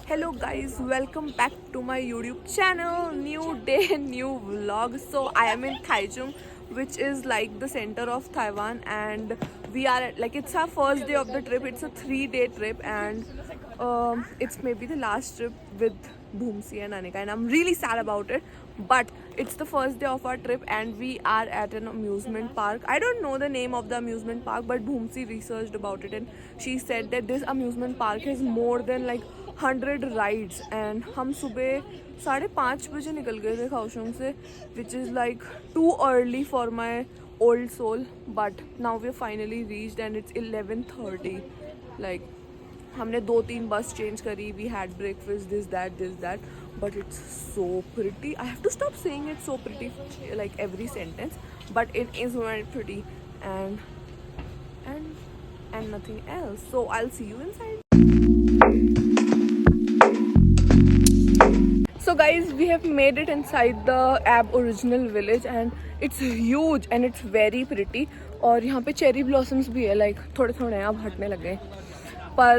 Hello guys, welcome back to my YouTube channel. New day, new vlog. So I am in Taichung, which is like the center of Taiwan, and we are it's our first day of the trip. It's a 3-day trip, and it's maybe the last trip with Bhumsi and Anika, and I'm really sad about it. But it's the first day of our trip, and we are at an amusement park. I don't know the name of the amusement park, but Bhumsi researched about it, and she said that this amusement park has more than 100 rides and हम सुबह 5:30 बजे निकल गए थे Kaohsiung से, which is like too early for my old soul. But now we finally reached and it's 11:30. Like हमने 2-3 bus change करी. We had breakfast, this that, but it's so pretty. I have to stop saying it's so pretty like every sentence, but it is very pretty and nothing else. So I'll see you inside. So guys, we have made it inside the Ab Original Village and it's huge and it's very pretty. और यहाँ पे cherry blossoms भी है, like थोड़े थोड़े अब हटने लगे. पर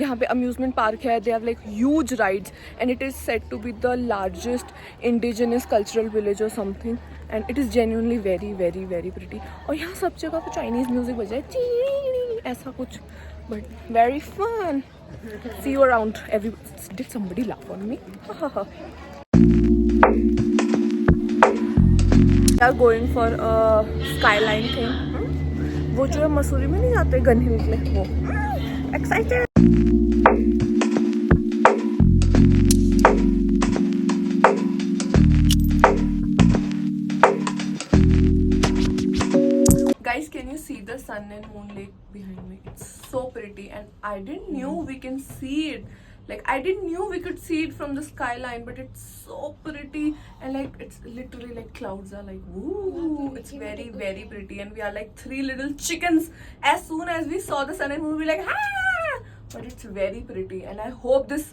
यहाँ पे अम्यूजमेंट पार्क है. They have like huge rides and it is said to be the largest indigenous cultural village और something, and it is genuinely very very very pretty. और यहाँ सब जगह पे चाइनीज़ म्यूजिक बजाए, ऐसा कुछ, but very fun. See you around. Did somebody laugh on me? We are going for a skyline thing. वो जो है मसूरी में नहीं जाते गन हिल के, वो excited. Guys, can you see the sun and moon lake behind me? It's so pretty, and I didn't knew we can see it. Like I didn't knew we could see it from the skyline, but it's so pretty, and like it's literally like clouds are like woo. It's very very pretty, and we are like 3 little chickens. As soon as we saw the sun and moon, we were like ah! But it's very pretty, and I hope this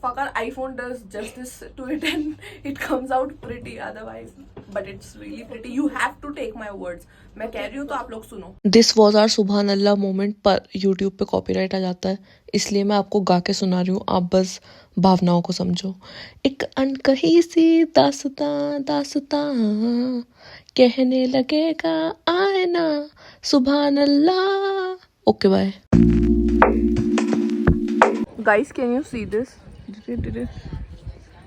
fucker iPhone does justice to it and it comes out pretty otherwise. But it's really pretty. You have to take my words. मैं कह रही हूँ तो आप लोग सुनो. This was are सुबहान अल्लाह moment, पर यूट्यूब पे कॉपीराइट आ जाता है, इसलिए मैं आपको गा के सुना रही हूँ. आप बस भावनाओं को समझो. एक अनकही सी दास्तां दास्तां कहने लगेगा आए ना सुबहान अल्लाह. Okay bye. Guys, can you see this?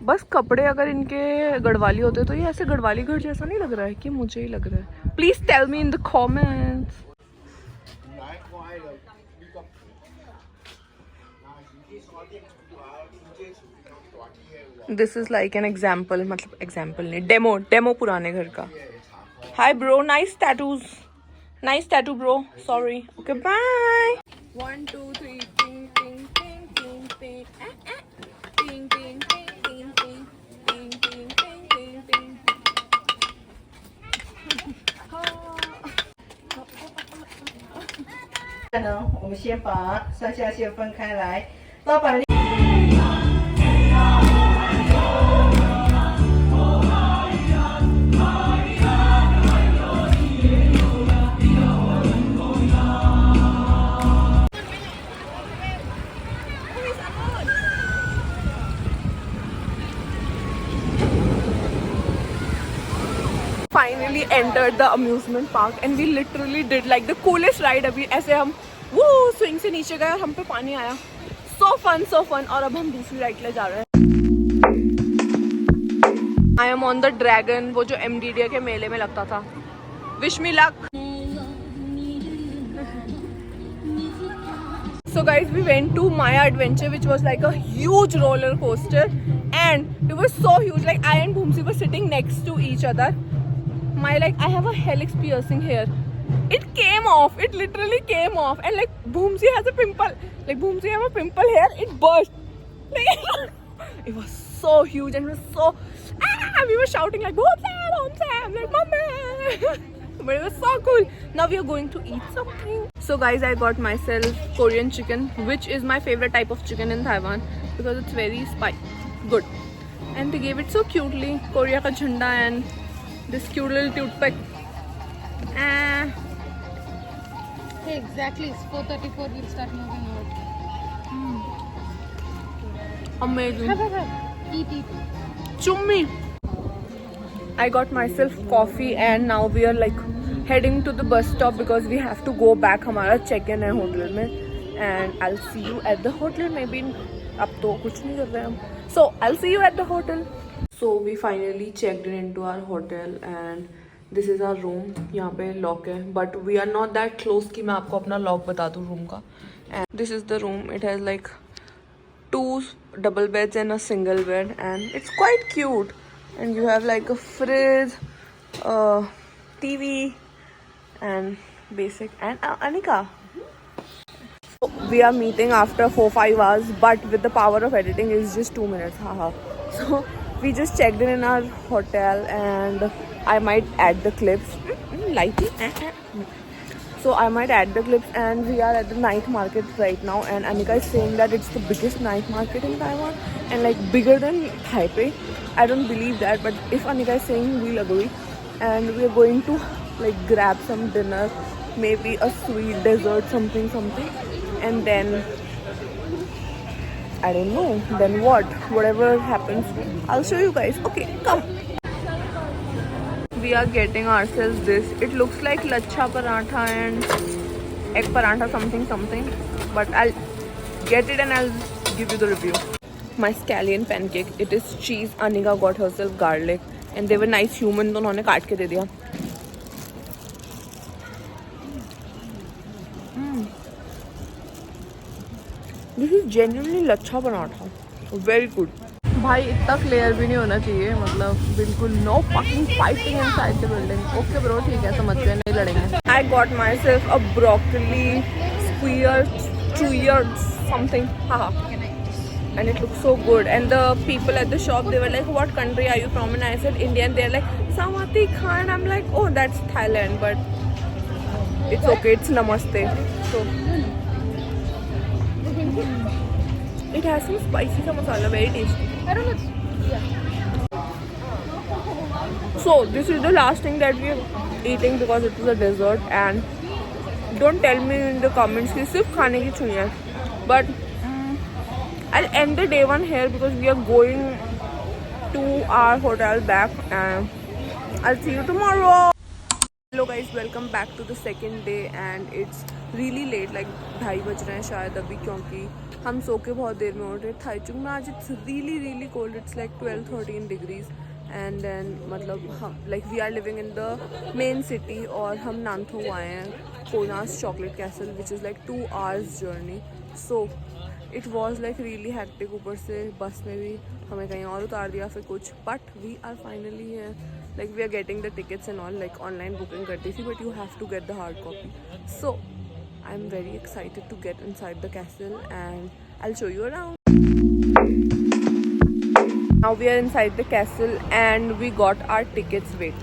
बस कपड़े अगर इनके गढ़वाली होते तो ये ऐसे गढ़वाली घर जैसा नहीं लग रहा है कि मुझे ही लग रहा है? Please tell me in the comments. This is like an example, मतलब एग्जाम्पल नहीं, डेमो पुराने घर का. Hi bro, nice tattoos, nice tattoo bro. Sorry. Okay bye. 1 2 3 ting ting ting ting ting ting ting ting ting ting ting ting ting. 我们先把上下线分开来，老板。Finally entered the amusement park and we literally did like the coolest ride. अभी ऐसे हम वो swing से नीचे गए और हम पे पानी आया. So fun. और अब हम दूसरी राइड ले जा रहे हैं. I am on the dragon, वो जो MDDA के मेले में लगता था. Wish me luck. So guys, we went to Maya Adventure, which was like a huge roller coaster, and it was so huge. Like I and Bhumsi were sitting next to each other. I have a helix piercing here. It came off. It literally came off, and like Bhumsi has a pimple. Like Bhumsi have a pimple here. It burst. Like, it was so huge and it was so. We were shouting like Bhumsi, like Mama. But it was so cool. Now we are going to eat something. So guys, I got myself Korean chicken, which is my favorite type of chicken in Taiwan because it's very good. And they gave it so cutely, Korea ka jhanda and this cute little toothpick. Exactly, it's 4:34. We'll start moving out. Amazing. Eat. Chummi. I got myself coffee and now we are like heading to the bus stop because we have to go back. हमारा check-in है hotel में and I'll see you at the hotel. Maybe अब तो कुछ नहीं कर रहे हम. So I'll see you at the hotel. So we finally checked into our hotel and this is our room. यहाँ पे lock है but we are not that close कि मैं आपको अपना lock बता दूँ room का. And this is the room. It has like 2 double beds and a single bed and it's quite cute. And you have like a fridge, TV, and basic. And Anika. So we are meeting after 4-5 hours, but with the power of editing, it's just 2 minutes. Haha. So we just checked in our hotel, and I might add the clips. Lighty. So I might add the clips, and we are at the night market right now. And Anika is saying that it's the biggest night market in Taiwan, and like bigger than Taipei. I don't believe that, but if Anika is saying, we'll agree. And we're going to like grab some dinner, maybe a sweet dessert, something. And then, I don't know, then what? Whatever happens, I'll show you guys. Okay, come. We are getting ourselves this. It looks like lachha paratha and egg paratha, something. But I'll get it and I'll give you the review. My scallion pancake. It is cheese. Anika got herself garlic, and they were nice human. तो उन्होंने काट के दे दिया. This is genuinely lachha paratha. Very good. भाई इतना clear भी नहीं होना चाहिए, मतलब बिल्कुल no fucking fighting inside the building. Okay bro, ठीक है, समझ गए, नहीं लड़ेंगे. I got myself a broccoli square something. Haha. And it looks so good. And the people at the shop, they were like, what country are you from? And I said India, and they're like, Samati Khan. I'm like, oh, that's Thailand, but it's okay, it's namaste. So it has some spicy masala, very tasty. I don't know. Yeah. So this is the last thing that we are eating because it was a dessert. And don't tell me in the comments कि सिर्फ खाने की छुई है, but I'll end the day one here because we are going to our hotel back and I'll see you tomorrow. Hello guys, welcome back to the second day and it's really late, like 2:30 बज रहे हैं शायद अभी, क्योंकि हम सो के बहुत देर में उठ रहे. थाईचुंग में आज it's really cold. It's like 12-13 degrees and then मतलब हम like we are living in the main city और हम नामथो आए हैं, कोनास chocolate castle, which is like 2 hours journey. So it was like really hectic. ऊपर से बस में भी हमें कहीं और उतार दिया फिर कुछ, but we are finally here. Like we are getting the tickets and all, like online booking करती थी, but you have to get the hard copy. So I'm very excited to get inside the castle and I'll show you around. Now we are inside the castle and we got our tickets. Wait.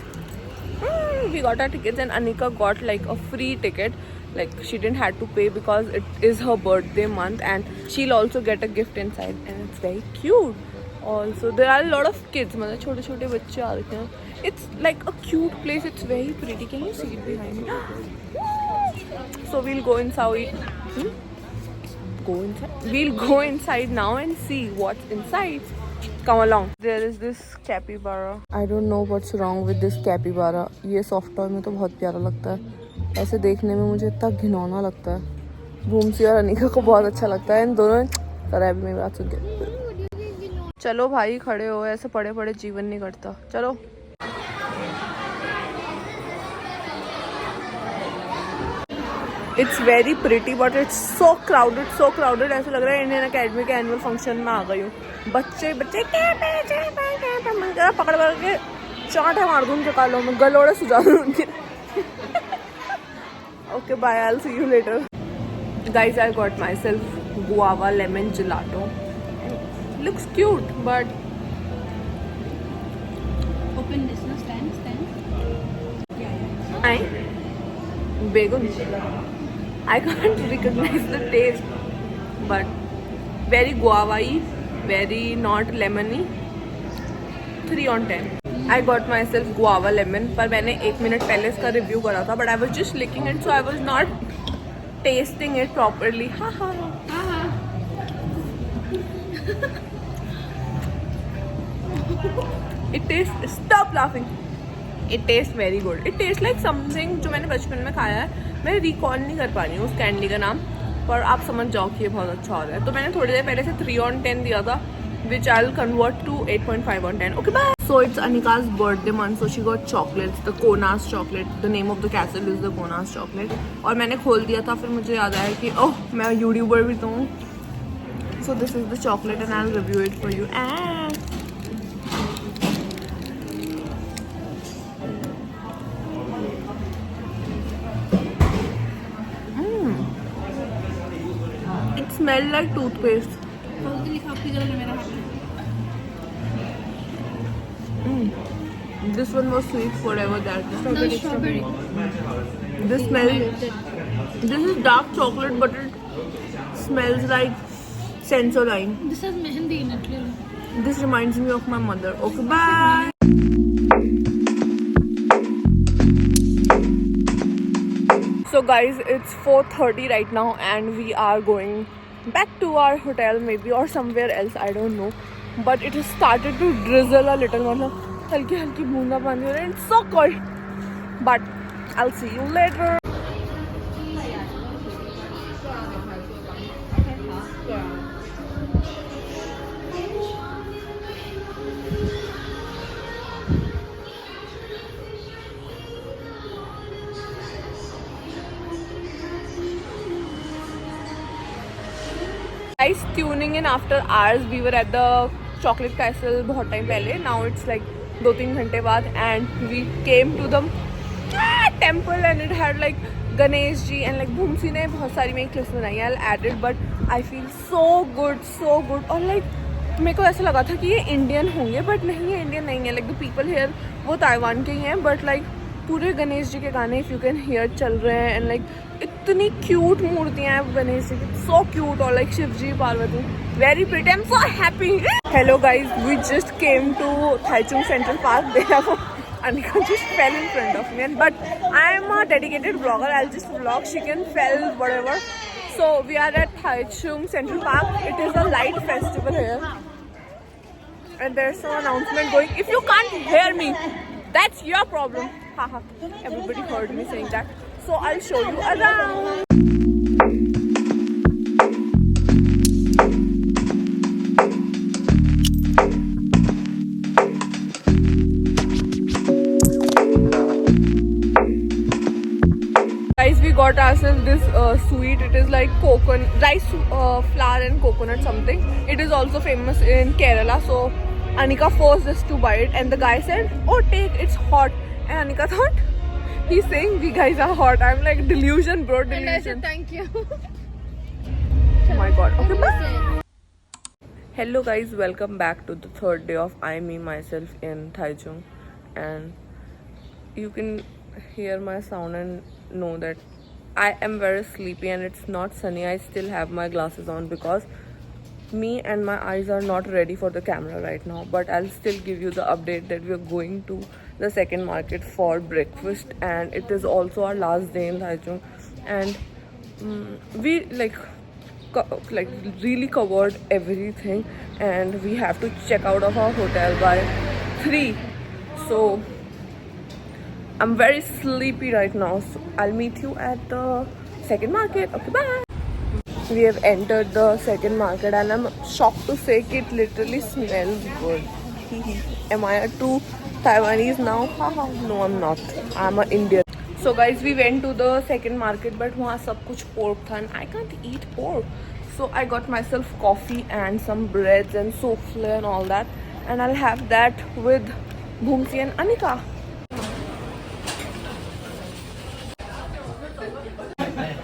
We got our tickets and Anika got like a free ticket. Like she didn't have to pay because it is her birthday month and she'll also get a gift inside and it's very cute. Also there are a lot of kids, मतलब छोटे बच्चे आ रखे हैं. It's like a cute place. It's very pretty. Can you see it behind me? So we'll go inside. We'll go inside now and see what's inside. Come along. There is this capybara. I don't know what's wrong with this capybara. ये soft toy में तो बहुत प्यारा लगता है. ऐसे देखने में मुझे इतना घिनौना लगता है. बूमसी और अनिका को बहुत अच्छा लगता है. इन दोनों कर अभी मेरी बात सुन के. चलो भाई खड़े हो, ऐसे पड़े जीवन नहीं कटता. चलो. It's very pretty but it's so crowded. ऐसा लग रहा है इंडियन अकेडमी के एनुअल फंक्शन में आ गई हूँ. बच्चे मन करा पकड़ के चांटे मार दूँ उनके कालों में, गलोड़े सुझा दूँ उनके. Okay, bye. I'll see you later. Guys, I got myself guava lemon gelato. Looks cute, but Open this, no? Stand. I begun. I can't recognize the taste, but very guava-y, very not lemony. 3 on 10. I got myself guava lemon, पर मैंने 1 minute पहले इसका review करा था, but I was just licking it, so I was not tasting it properly. It tastes, stop laughing. It tastes very good. It tastes like something जो मैंने बचपन में खाया है. मैं रिकॉल नहीं कर पा रही हूँ उस कैंडी का नाम, पर आप समझ जाओ कि ये बहुत अच्छा हो रहा है. तो मैंने थोड़ी देर पहले से 3 on 10 दिया था, which I'll convert to 8.5 on 10. Okay, bye. So it's Anika's birthday month, so she got chocolates, the Konas chocolate. The name of the castle is the Konas chocolate. और मैंने खोल दिया था, फिर मुझे याद आया कि ओह मैं यूट्यूबर भी तो हूँ. So this is the chocolate and I'll review it for you. It smelled like toothpaste. This one was sweet, whatever that is. No, strawberry. This smells. This is dark chocolate, but it smells like Sensodyne. This has mehendi in it, really. This reminds me of my mother. Okay, bye. So guys, it's 4:30 right now and we are going back to our hotel maybe or somewhere else, I don't know. But it has started to drizzle a little, मतलब हल्की हल्की बूंदा बांदी हो रही है. It's so cold. But I'll see you later. Guys, tuning in after hours. We were at the chocolate castle बहुत time पहले. Now it's like 2-3 घंटे बाद and we came to the temple and it had like Ganesh ji and like Bhumsi ने बहुत सारी मेरी clips बनाई है. I'll add it, but I feel so good. और like मेरे को ऐसा लगा था कि ये इंडियन होंगे, बट नहीं, ये इंडियन नहीं है. Like the people here वो ताइवान के ही हैं, but like पूरे गणेश जी के गाने इफ यू कैन हियर चल रहे हैं. एंड लाइक इतनी क्यूट मूर्तियां हैं गणेश जी की, सो क्यूट. और like Shiv ji, Parvati, very pretty. I am so happy. Hello guys, we just came to Taichung Central Park. They have Anika just fell in front of me, but I am a dedicated vlogger. I'll just vlog. She can fell whatever. So we are at Taichung Central Park. It is a light festival here, and there's some announcement going. If you can't hear me, that's your problem. Haha. Everybody heard me saying that. So I'll show you around. Guys, we got ourselves this sweet. It is like coconut, rice flour and coconut something. It is also famous in Kerala. So Anika forced us to buy it, and the guy said, "Oh, take, it's hot." And Anika thought he's saying we guys are hot. I'm like, delusion, bro, And I delusion. said thank you. Oh my god. Okay, bye. Hello guys, welcome back to the third day of I, Me, Myself in Taichung. And you can hear my sound and know that I am very sleepy and it's not sunny. I still have my glasses on because me and my eyes are not ready for the camera right now. But I'll still give you the update that we're going to the second market for breakfast, and it is also our last day in Taichung. And we like really covered everything, and we have to check out of our hotel by 3. So I'm very sleepy right now, so I'll meet you at the second market. Okay, bye. We have entered the second market and I'm shocked to say it literally smells good. Am I a true Taiwanese now? Haha. No, I'm not. I'm an Indian. So guys, we went to the second market, but वहाँ सब कुछ pork था and I can't eat pork. So I got myself coffee and some breads and souffle and all that, and I'll have that with Bhumsi and Anika.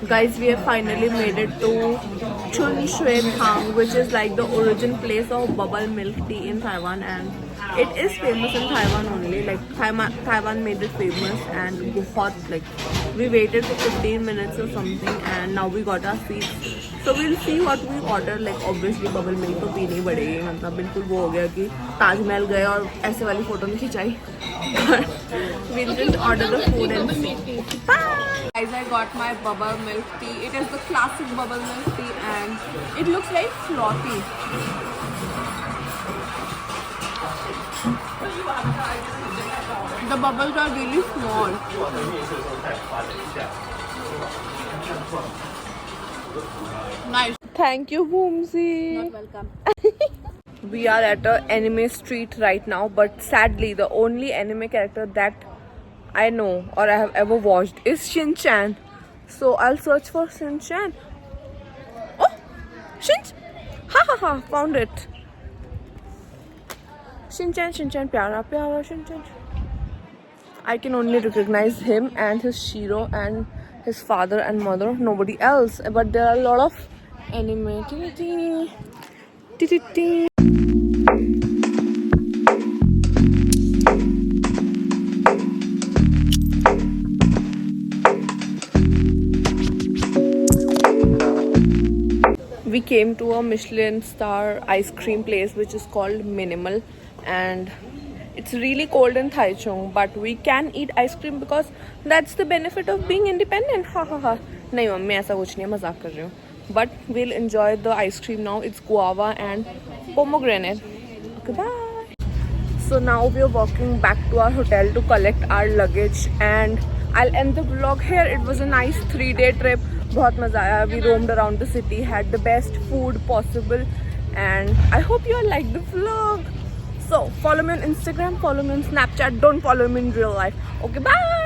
Guys, we have finally made it to Chun Shui Thang, which is like the origin place of bubble milk tea in Taiwan, and it is famous in Taiwan only. Like Taiwan made it famous, and बहुत like we waited for 15 minutes or something, and now we got our seats. So we'll see what we order. Like obviously bubble milk तो पीनी पड़ेगी, मतलब बिल्कुल वो हो गया कि ताजमहल गए और ऐसे वाली फोटो नहीं खिंचाई. We'll just order the food and see. Bye. Guys, I got my bubble milk tea. It is the classic bubble milk tea and it looks very frothy. The bubbles are really small. Nice. Thank you, Boomsy. Not welcome. We are at a anime street right now, but sadly, the only anime character that I know or I have ever watched is Shin-chan. So I'll search for Shin-chan. Oh, Shin! Ha ha ha! Found it. Shin-chan, Shin-chan, pyara, pyara, Shin-chan. I can only recognize him and his Shiro and his father and mother. Nobody else. But there are a lot of anime. Ti-ti-ti. We came to a Michelin star ice cream place which is called Minimal, and it's really cold in Taichung, but we can eat ice cream because that's the benefit of being independent. Ha ha ha. नहीं mummy ऐसा कुछ नहीं है, मजाक कर रही हूँ. But we'll enjoy the ice cream now. It's guava and pomegranate. Okay, bye. So now we are walking back to our hotel to collect our luggage, and I'll end the vlog here. It was a nice 3-day trip. बहुत मजा आया. We roamed around the city, had the best food possible, and I hope you all liked the vlog. So follow me on Instagram, follow me on Snapchat. Don't follow me in real life. Okay, bye.